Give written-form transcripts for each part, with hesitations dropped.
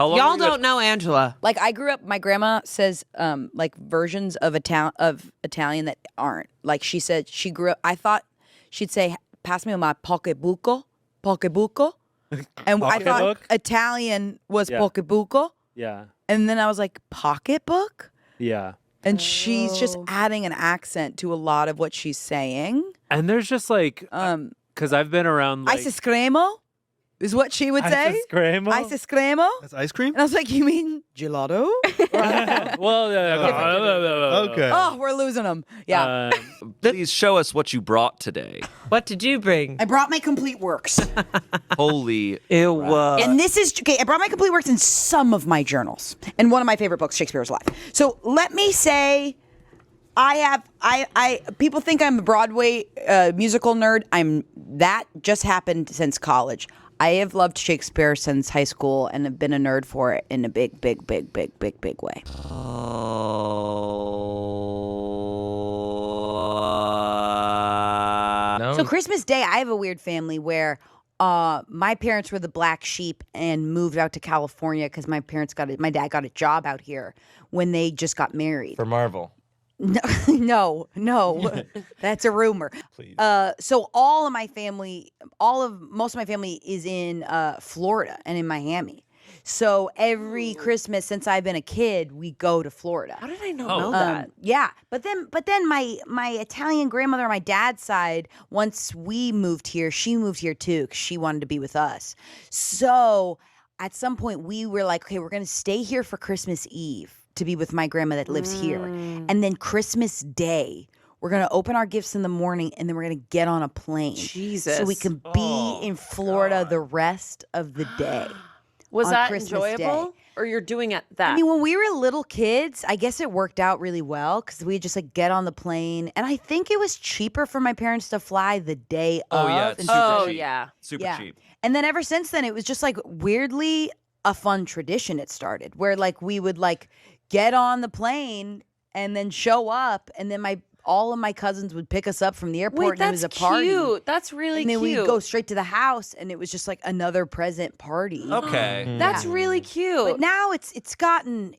Y'all don't know Angela. Like I grew up, my grandma says like versions of Italian that aren't. Like she said she grew up, I thought she'd say, pass me my pocketbuco. And I thought Italian was pocketbuco. Yeah. And then I was like, pocketbook? Yeah. And she's just adding an accent to a lot of what she's saying. And there's just like, because I've been around like... Ice cremo is what she would say. Ice cremo? Ice cremo? That's ice cream? And I was like, you mean gelato? Well, okay. Oh, we're losing them. Yeah. Please show us what you brought today. What did you bring? I brought my complete works. Holy. Ew. And this is, okay, I brought my complete works in some of my journals. And one of my favorite books, Shakespeare's Life. So let me say, people think I'm a Broadway musical nerd. That just happened since college. I have loved Shakespeare since high school and have been a nerd for it in a big way. No. So Christmas Day, I have a weird family where my parents were the black sheep and moved out to California because my dad got a job out here when they just got married. For Marvel. No, that's a rumor. Please. So most of my family is in Florida and in Miami. So every Christmas since I've been a kid, we go to Florida. How did I not know that? Yeah, but then my Italian grandmother on my dad's side, once we moved here, she moved here too because she wanted to be with us. So at some point we were like, okay, we're gonna stay here for Christmas Eve to be with my grandma that lives here. And then Christmas Day, we're going to open our gifts in the morning and then we're going to get on a plane. Jesus. So we can be in Florida the rest of the day. Was on that Christmas enjoyable? Day. Or you're doing it that? I mean, when we were little kids, I guess it worked out really well because we just like get on the plane. And I think it was cheaper for my parents to fly the day Oh, of. yeah. It's instead of- super cheap. yeah. Super cheap. And then ever since then, it was just like weirdly a fun tradition it started where like we would like get on the plane and then show up and then all of my cousins would pick us up from the airport. Wait, and it was a party. cute. That's really and then cute. we'd go straight to the house and it was just like another present party. Okay. That's really cute. But now it's gotten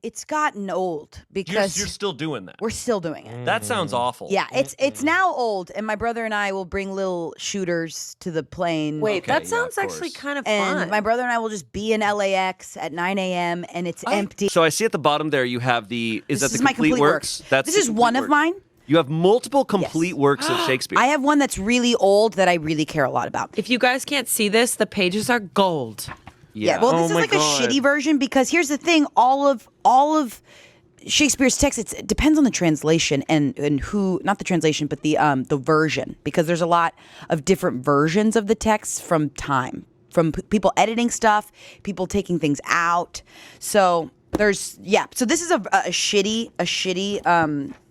old because You're still doing that. we're still doing it. That sounds awful. Yeah, it's now old, and my brother and I will bring little shooters to the plane. Wait, Okay, that yeah, sounds of actually course. kind of and fun. my brother and I will just be in LAX at 9 a.m. and it's empty. So I see at the bottom there you have the This that is the my complete works? That's this the is complete one of works. mine. You have multiple complete works of Shakespeare. I have one that's really old that I really care a lot about. If you guys can't see this, the pages are gold. Yeah, well, this is like a shitty version because here's the thing: all of Shakespeare's text, it depends on the translation and who, not the translation, but the version, because there's a lot of different versions of the text from time, from people editing stuff, people taking things out. So there's so this is a shitty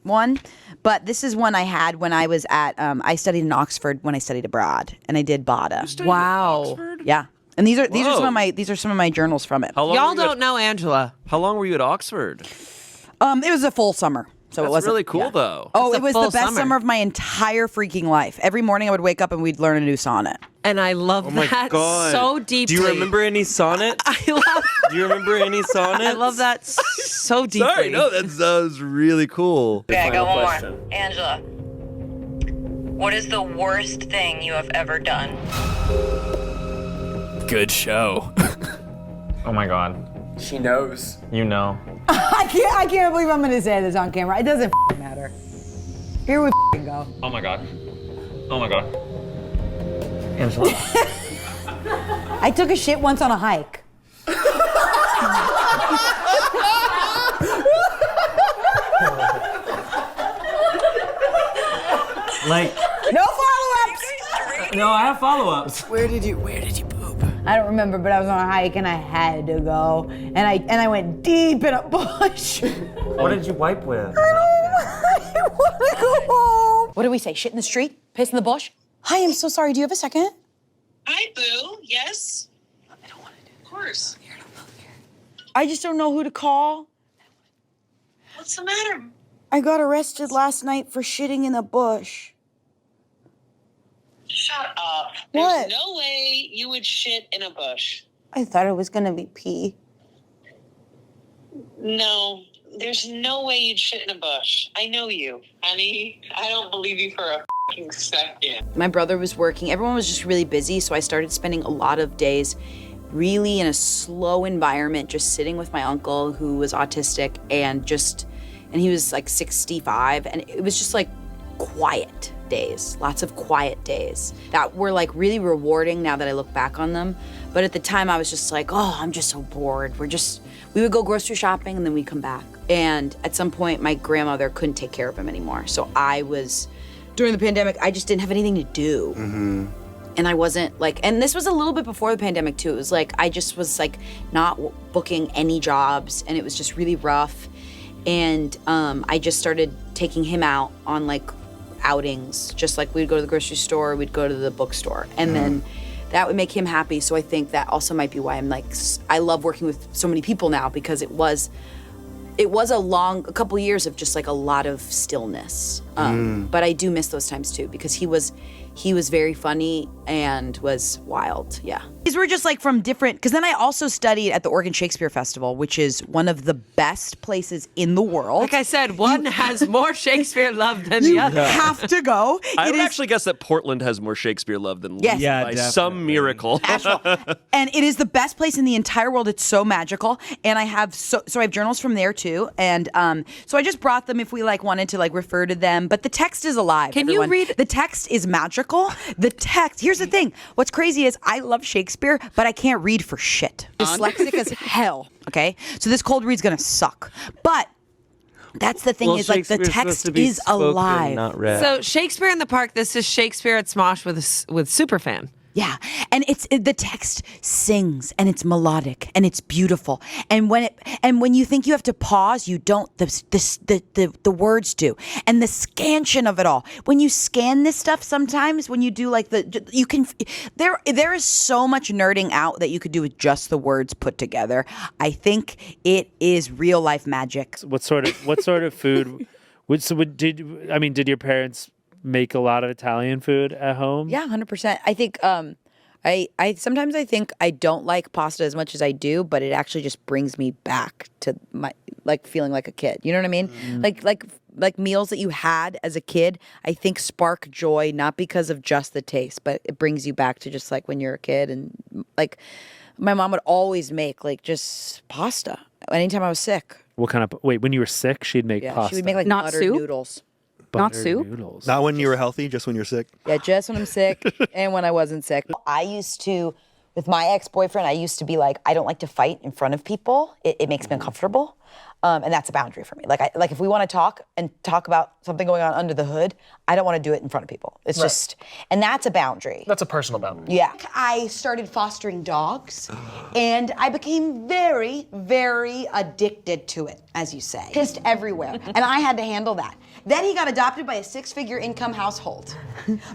one, but this is one I had when I was at I studied in Oxford when I studied abroad, and I did Bada. Wow. Yeah. And these are Whoa. some of my journals from it. How long Y'all were you don't know Angela. How long were you at Oxford? It was a full summer, so it That's wasn't really cool yeah. though. Oh, It's it a was full the best summer. summer of my entire freaking life. Every morning I would wake up and we'd learn a new sonnet. And I love my that God. so deeply. Do you remember any sonnets? I love Do you remember any sonnets? I love that so deeply. Sorry, no, that was really cool. Okay, I got Final one question. more. Angela, what is the worst thing you have ever done? Good show. Oh my God. She knows. You know. I can't believe I'm gonna say this on camera. It doesn't matter. Here we go. Oh my God. Oh my God. Angela. I took a shit once on a hike. Like, No follow-ups. no, I have follow-ups. Where did you poop? I don't remember, but I was on a hike and I had to go, and I went deep in a bush. What did you wipe with? I want to go home. What do we say? Shit in the street? Piss in the bush? Hi, I'm so sorry. Do you have a second? Hi, Boo. Yes? I don't want to do that. Of course. I just don't know who to call. What's the matter? I got arrested last night for shitting in a bush. Shut up. What? There's no way you would shit in a bush. I thought it was gonna be pee. No, there's no way you'd shit in a bush. I know you. Honey, I don't believe you for a fucking second. My brother was working. Everyone was just really busy, so I started spending a lot of days really in a slow environment, just sitting with my uncle who was autistic and he was like 65, and it was just like quiet days, lots of quiet days that were like really rewarding now that I look back on them. But at the time I was just like, oh, I'm just so bored. We would go grocery shopping and then we'd come back. And at some point my grandmother couldn't take care of him anymore. So during the pandemic, I just didn't have anything to do. Mm-hmm. And I wasn't like, and this was a little bit before the pandemic too. It was like, I just was like not booking any jobs, and it was just really rough. And I just started taking him out on like outings, just like we'd go to the grocery store, we'd go to the bookstore, and then that would make him happy. So I think that also might be why I'm like, I love working with so many people now, because it was a couple years of just like a lot of stillness. But I do miss those times too, because he was very funny and was wild. Yeah. These were just like from different, because then I also studied at the Oregon Shakespeare Festival, which is one of the best places in the world. Like I said, one has more Shakespeare love than the You other. have to go. I would actually guess that Portland has more Shakespeare love than Yes. Lee Yeah, by definitely. some miracle. And it is the best place in the entire world. It's so magical. And I have so I have journals from there too. And so I just brought them if we like wanted to like refer to them. But the text is alive. Can you everyone. read- The text is magical. The text. Here's the thing. What's crazy is I love Shakespeare, but I can't read for shit. Dyslexic as hell. Okay. So this cold read's gonna suck. But that's the thing Well, is like the Shakespeare's supposed text to be is spoken, alive. not read. So Shakespeare in the Park, this is Shakespeare at Smosh with Superfan. Yeah, and the text sings, and it's melodic, and it's beautiful, and when you think you have to pause, you don't. The words do, and the scansion of it all. When you scan this stuff, sometimes when you do like you can. There is so much nerding out that you could do with just the words put together. I think it is real life magic. What sort of food? Did your parents make a lot of Italian food at home? Yeah, 100%. I think I sometimes I think I don't like pasta as much as I do, but it actually just brings me back to my like feeling like a kid. You know what I mean? Like meals that you had as a kid, I think spark joy not because of just the taste, but it brings you back to just like when you're a kid. And like my mom would always make like just pasta anytime I was sick. What kind of when you were sick, she'd make pasta. She would make like Not buttered soup? noodles. Not Buttered soup? noodles. Not when you were healthy, just when you're sick. Yeah, just when I'm sick and when I wasn't sick. I used to, with my ex-boyfriend, I used to be like, I don't like to fight in front of people. It makes me uncomfortable. And that's a boundary for me. Like if we want to talk about something going on under the hood, I don't want to do it in front of people. It's just, and that's a boundary. That's a personal boundary. Yeah. I started fostering dogs, and I became very, very addicted to it, as you say. Pissed everywhere, and I had to handle that. Then he got adopted by a 6-figure income household.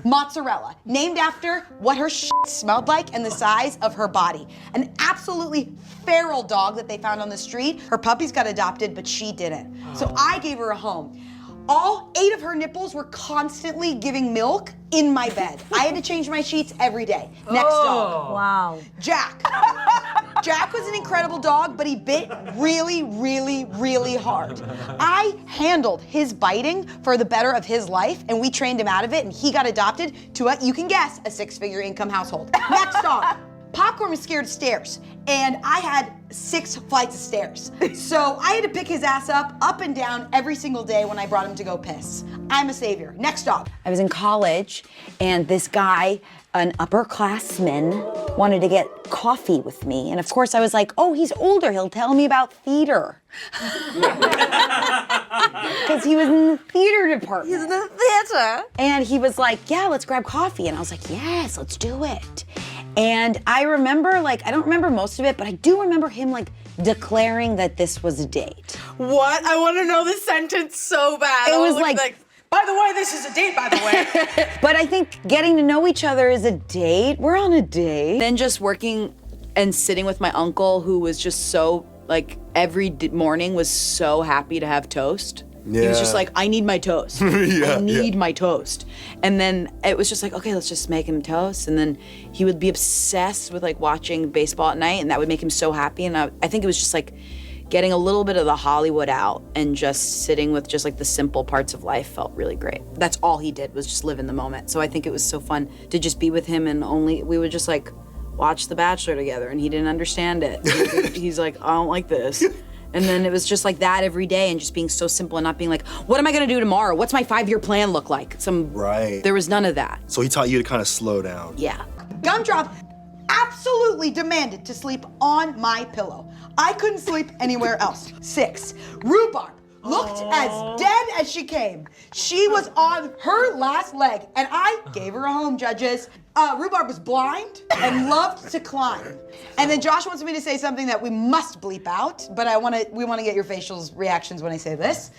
Mozzarella, named after what her shit smelled like and the size of her body. An absolutely feral dog that they found on the street. Her puppies got adopted, but she didn't. So I gave her a home. All 8 of her nipples were constantly giving milk in my bed. I had to change my sheets every day. Next dog. Wow. Jack. Jack was an incredible dog, but he bit really, really, really hard. I handled his biting for the better of his life, and we trained him out of it, and he got adopted to you can guess, a 6-figure income household. Next dog. Popcorn was scared of stairs, and I had 6 flights of stairs. So I had to pick his ass up and down every single day when I brought him to go piss. I'm a savior. Next dog. I was in college, and this guy, an upperclassman, wanted to get coffee with me. And of course I was like, oh, he's older, he'll tell me about theater. Because he was in the theater department. He's in the theater. And he was like, yeah, let's grab coffee. And I was like, yes, let's do it. And I remember, like, I don't remember most of it, but I do remember him, like, declaring that this was a date. What? I want to know this sentence so bad. It was like, by the way, this is a date, by the way. but I think getting to know each other is a date. We're on a date. Then just working and sitting with my uncle, who was just so, like, every morning was so happy to have toast. Yeah. He was just like, I need my toast. I need my toast. And then it was just like, okay, let's just make him toast. And then he would be obsessed with like watching baseball at night, and that would make him so happy. And I think it was just like, getting a little bit of the Hollywood out and just sitting with just like the simple parts of life felt really great. That's all he did was just live in the moment. So I think it was so fun to just be with him, and we would just like watch The Bachelor together, and he didn't understand it. He's like, I don't like this. And then it was just like that every day, and just being so simple and not being like, what am I gonna do tomorrow? What's my 5-year plan look like? Right. There was none of that. So he taught you to kind of slow down. Yeah. Gumdrop absolutely demanded to sleep on my pillow. I couldn't sleep anywhere else. 6, Rhubarb looked as dead as she came. She was on her last leg, and I gave her a home, judges. Rhubarb was blind and loved to climb. And then Josh wants me to say something that we must bleep out, but we want to get your facial reactions when I say this.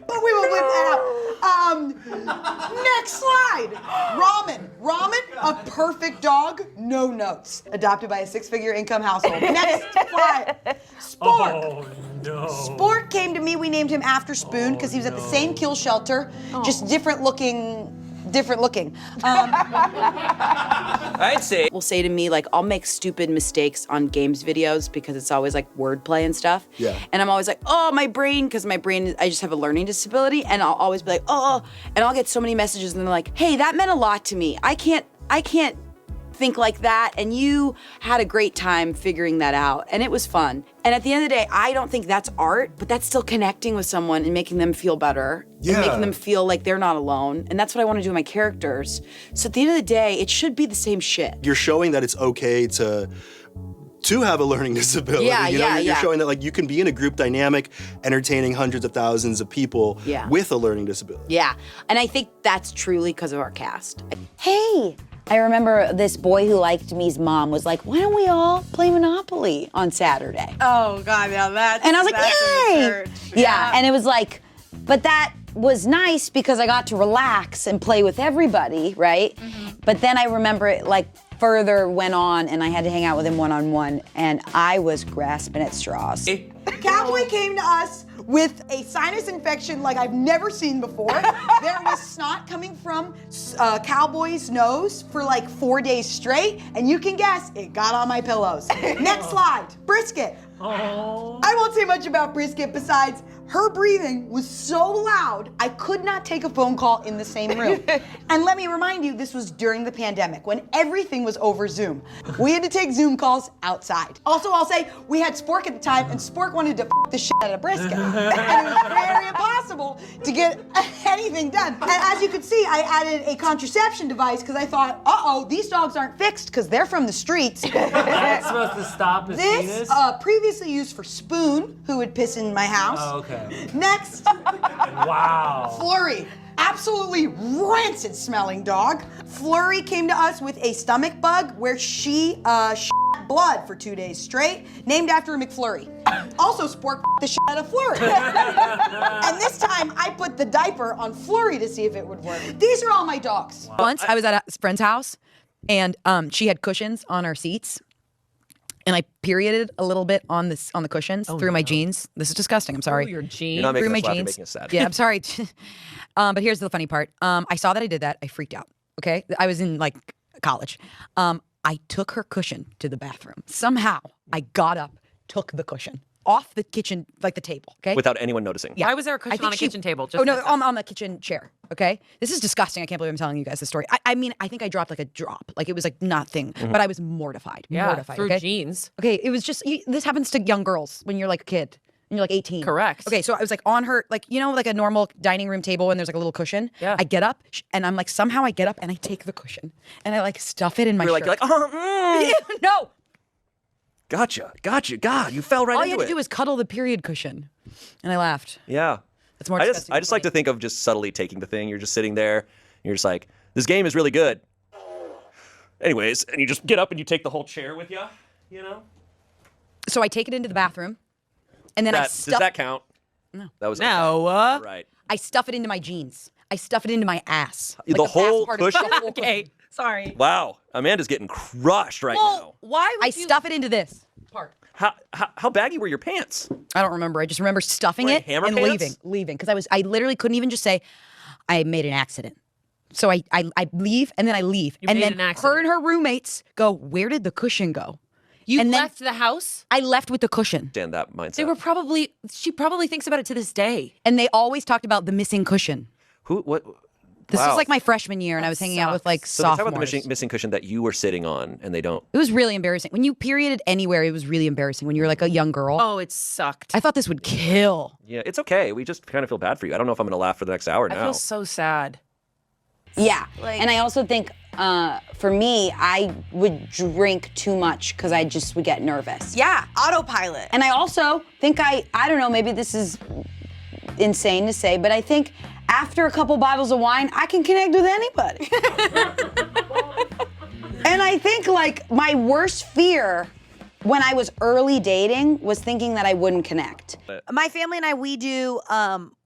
But we will bleep that out. Next slide. Ramen, a perfect dog, no notes. Adopted by a 6-figure income household. Next slide. Spork. Oh, no. Spork came to me. We named him after Spoon because he was at the same kill shelter, just different looking. I'd say Will say to me, like, I'll make stupid mistakes on games videos because it's always like wordplay and stuff. Yeah. And I'm always like, oh, my brain, because my brain, I just have a learning disability. And I'll always be like, oh, and I'll get so many messages and they're like, hey, that meant a lot to me. I can't think like that, and you had a great time figuring that out, and it was fun. And at the end of the day, I don't think that's art, but that's still connecting with someone and making them feel better, and making them feel like they're not alone. And that's what I want to do with my characters. So at the end of the day, it should be the same shit. You're showing that it's okay to have a learning disability. You're showing that like you can be in a group dynamic, entertaining hundreds of thousands of people with a learning disability. Yeah, and I think that's truly because of our cast. Hey, I remember this boy who liked me's mom was like, why don't we all play Monopoly on Saturday? Oh God, now that's And I was like, yay! church. Yeah, and it was like, but that was nice because I got to relax and play with everybody, right? But then I remember it like further went on and I had to hang out with him one-on-one and I was grasping at straws. Cowboy came to us with a sinus infection like I've never seen before. There was snot coming from Cowboy's nose for like 4 days straight, and you can guess, it got on my pillows. Next slide, Brisket. I won't say much about Brisket besides her breathing was so loud, I could not take a phone call in the same room. And let me remind you, this was during the pandemic when everything was over Zoom. We had to take Zoom calls outside. Also, I'll say we had Spork at the time, and Spork wanted to f the shit out of Brisket. And it was very impossible to get anything done. And as you could see, I added a contraception device because I thought, uh-oh, these dogs aren't fixed because they're from the streets. That's supposed to stop his This, penis? previously used for Spoon, who would piss in my house. Oh, okay. Next, Wow. Flurry. Absolutely rancid smelling dog. Flurry came to us with a stomach bug where she shat blood for 2 days straight, named after McFlurry. Also Spork the shit out of Flurry. And this time I put the diaper on Flurry to see if it would work. These are all my dogs. Once I was at a friend's house and she had cushions on our seats. And I perioded a little bit on the cushions through my jeans. This is disgusting. I'm sorry. Oh, your jeans. You're not making through us my laugh, you're jeans. making us sad. Yeah, I'm sorry. But here's the funny part. I saw that I did that. I freaked out. Okay, I was in like college. I took her cushion to the bathroom. Somehow I got up, took the cushion off the kitchen, like the table. Okay, Without anyone noticing. Yeah. Why was there a I cushion think on a she- kitchen table? Oh no, on the kitchen chair. Okay, this is disgusting. I can't believe I'm telling you guys this story. I mean, I think I dropped like a drop. Like it was like nothing, but I was mortified. Yeah, mortified. through Okay? jeans. Okay, it was just this happens to young girls when you're like a kid. And you're like 18. Correct. Okay, so I was like on her, like, you know, like a normal dining room table and there's like a little cushion. Yeah. I get up and I'm like, somehow I get up and I take the cushion and I like stuff it in my You're shirt. like, No. Gotcha. God, you fell right All into you had to it. do was cuddle the period cushion. And I laughed. Yeah. That's more I disgusting just than like to think of just subtly taking the thing. You're just sitting there. And you're just like, this game is really good. Anyways, and you just get up and you take the whole chair with you. You know. So I take it into the bathroom and then Does that count? No. That was No. right. I stuff it into my jeans. I stuff it into my ass. The Like whole back part of cushion? the whole Okay. Sorry. Wow, Amanda's getting crushed right now. Why would I stuff it into this part. How baggy were your pants? I don't remember. I just remember stuffing Wearing it hammer and pants? leaving because I literally couldn't even just say I made an accident. So I leave and then I leave. You and made then an accident. her and her roommates go, where did the cushion go? You and left the house? I left with the cushion. Understand that mindset. They were she probably thinks about it to this day. And they always talked about the missing cushion. What? This Wow. was like my freshman year, and I was hanging out with like So they talk sophomores. about the missing cushion that you were sitting on, and they don't. It was really embarrassing. When you perioded anywhere, it was really embarrassing. When you were like a young girl. Oh, it sucked. I thought this would kill. Yeah, it's okay. We just kind of feel bad for you. I don't know if I'm going to laugh for the next hour now. I feel so sad. Yeah. And I also think for me, I would drink too much because I just would get nervous. Yeah, autopilot. And I also think I don't know, maybe this is insane to say, but I think after a couple bottles of wine, I can connect with anybody. And I think like my worst fear when I was early dating was thinking that I wouldn't connect. My family and I, we do,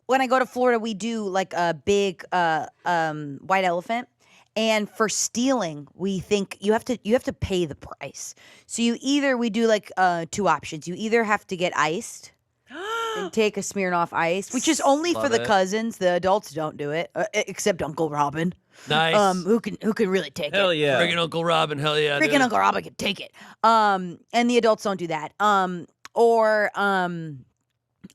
when I go to Florida, we do like a big white elephant. And for stealing, we think you have to pay the price. So we do like 2 options. You either have to get iced and take a Smirnoff Ice, which is only for the cousins. The adults don't do it, except Uncle Robin. Nice. Who can really take Hell it? yeah. Freaking Uncle Robin. Hell yeah. Freaking dude. Uncle Robin can take it. And the adults don't do that.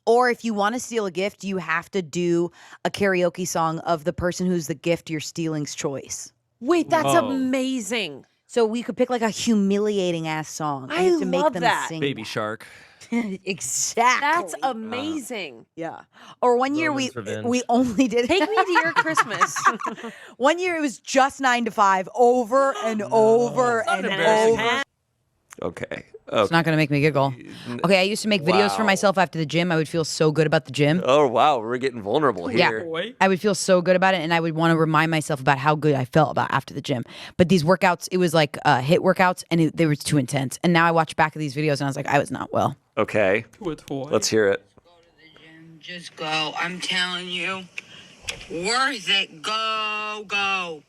Or if you want to steal a gift, you have to do a karaoke song of the person who's the gift you're stealing's choice. Wait, that's Whoa. amazing. So we could pick like a humiliating ass song. I You have to make love them that. sing. Baby that. Shark. Exactly. That's amazing. Yeah. Or one year Roman's Revenge. we only did Take me to your Christmas. one year it was just 9 to 5 over and over and over. Okay. It's not going to make me giggle. Okay, I used to make videos for Wow. myself after the gym. I would feel so good about the gym. Oh, wow. We're getting vulnerable here. I would feel so good about it, and I would want to remind myself about how good I felt about after the gym. But these workouts, it was like HIIT workouts, and they were too intense. And now I watch back at these videos, and I was like, I was not well. Okay. Let's hear it. Just go. I'm telling you. Worth it. Go.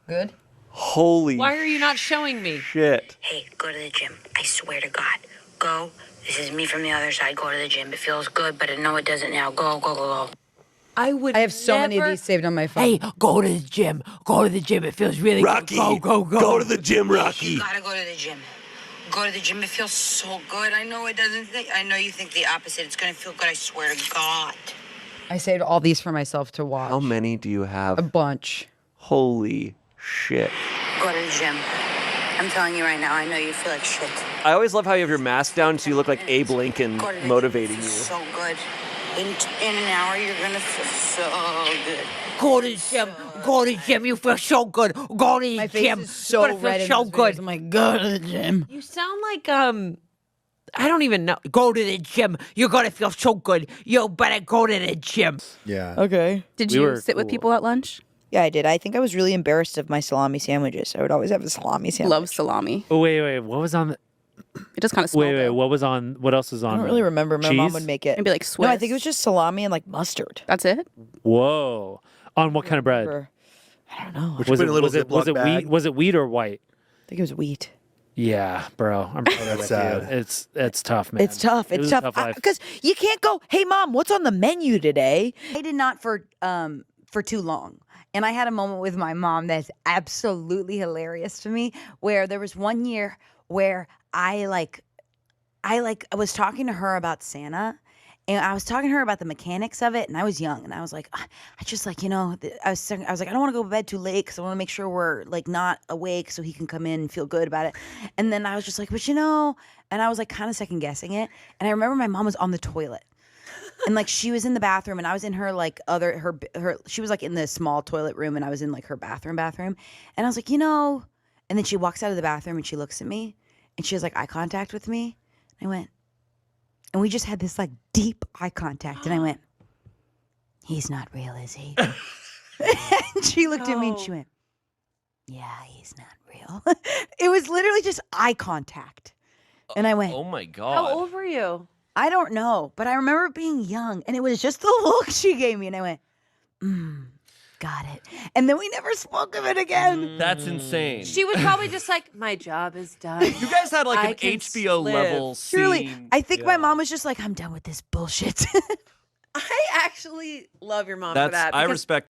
Good? Holy Why are you not showing me? shit. Hey, go to the gym. I swear to God. Go. This is me from the other side. Go to the gym. It feels good, but I know it doesn't now. Go. I have so many of these saved on my phone. Hey, go to the gym. Go to the gym. It feels really Rocky. good. Go. Go to the gym, Rocky. You gotta go to the gym. Go to the gym. It feels so good. I know it doesn't I know you think the opposite. It's gonna feel good. I swear to God. I saved all these for myself to watch. How many do you have? A bunch. Holy shit. Go to the gym. I'm telling you right now, I know you feel like shit. I always love how you have your mask down so you look like Abe Lincoln Go to the motivating gym. It you. feels so good. In an hour, you're gonna feel so good. Go to the gym. Go to the gym. You feel so good. Go to the My face gym. is so You're gonna red feel in so those good. videos. I'm like, go to the gym. You sound like I don't even know. Go to the gym. You're gonna feel so good. You better go to the gym. Yeah. Okay. Did you sit with people at lunch? Yeah, I did. I think I was really embarrassed of my salami sandwiches. I would always have a salami sandwich. Love salami. Oh, wait. What was on the... It just kind of smelled. Wait. What was on... What else was on I don't there? really remember. My mom Cheese? would make it. Maybe like Swiss. No, I think it was just salami and like mustard. That's it? Whoa. On what kind of bread? I don't know. Was put in a little was Ziploc bag. wheat? Was it wheat or white? I think it was wheat. Yeah, bro. I'm proud of That's you. sad. It's tough, man. It's tough. It It's was a tough life. because you can't go, "Hey, mom, what's on the menu today?" I did not for too long, and I had a moment with my mom that's absolutely hilarious to me. Where there was one year where I was talking to her about Santa. And I was talking to her about the mechanics of it, and I was young, and I was like, I just like, I was like, I don't want to go to bed too late because I want to make sure we're like not awake so he can come in and feel good about it. And then I was just like, but and I was like kind of second guessing it. And I remember my mom was on the toilet, and like she was in the bathroom, and I was in her like she was like in the small toilet room, and I was in like her bathroom, and I was like, and then she walks out of the bathroom and she looks at me, and she has like eye contact with me. And I went. And we just had this like deep eye contact. And I went, he's not real, is he? And she looked at me and she went, yeah, he's not real. It was literally just eye contact. And I went, Oh my God. How old were you? I don't know. But I remember being young. And it was just the look she gave me. And I went, got it. And then we never spoke of it again. That's insane. She was probably just like, my job is done. You guys had like I an can HBO level scene. Truly, I think my mom was just like, I'm done with this bullshit. I actually love your mom for That's that. I because respect